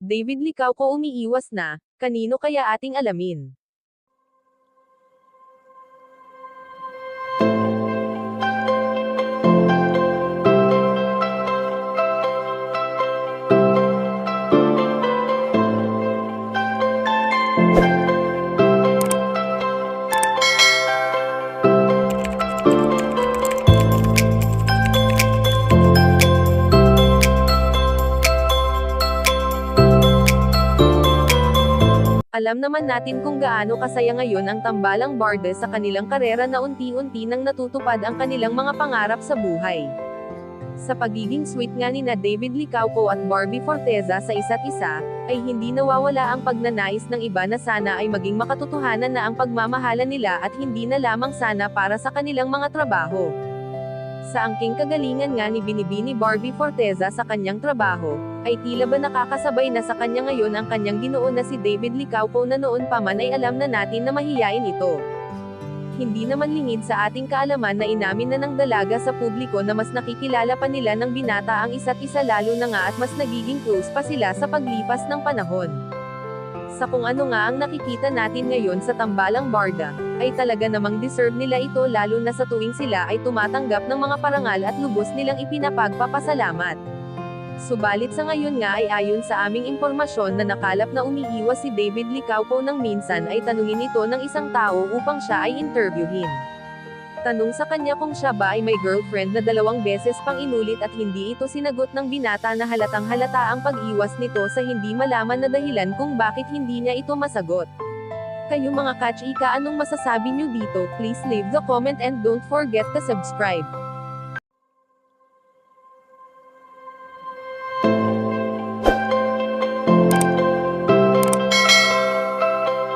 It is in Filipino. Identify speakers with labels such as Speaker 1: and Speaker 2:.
Speaker 1: David Licauco umiiwas na, kanino kaya ating alamin? Alam naman natin kung gaano kasaya ngayon ang tambalang Barda sa kanilang karera na unti-unti nang natutupad ang kanilang mga pangarap sa buhay. Sa pagiging sweet nga ni na David Licauco at Barbie Forteza sa isa't isa, ay hindi nawawala ang pagnanais ng iba na sana ay maging makatotohanan na ang pagmamahalan nila at hindi na lamang sana para sa kanilang mga trabaho. Sa angking kagalingan nga ni Binibini Barbie Forteza sa kanyang trabaho, ay tila ba nakakasabay na sa kanya ngayon ang kanyang ginoo na si David Licauco na noon pa man ay alam na natin na mahiyain ito. Hindi naman lingid sa ating kaalaman na inamin na ng dalaga sa publiko na mas nakikilala pa nila ng binata ang isa't isa lalo na nga at mas nagiging close pa sila sa paglipas ng panahon. Sa kung ano nga ang nakikita natin ngayon sa tambalang Barda, ay talaga namang deserve nila ito lalo na sa tuwing sila ay tumatanggap ng mga parangal at lubos nilang ipinapagpapasalamat. Subalit sa ngayon nga ay ayon sa aming impormasyon na nakalap na umiiwas si David Licauco nang minsan ay tanungin ito ng isang tao upang siya ay interviewin. Tanong sa kanya kung siya ba ay may girlfriend na 2 beses pang inulit at hindi ito sinagot ng binata na halatang halata ang pag-iwas nito sa hindi malaman na dahilan kung bakit hindi niya ito masagot. Kayo mga kachika, anong masasabi nyo dito? Please leave the comment and don't forget to subscribe.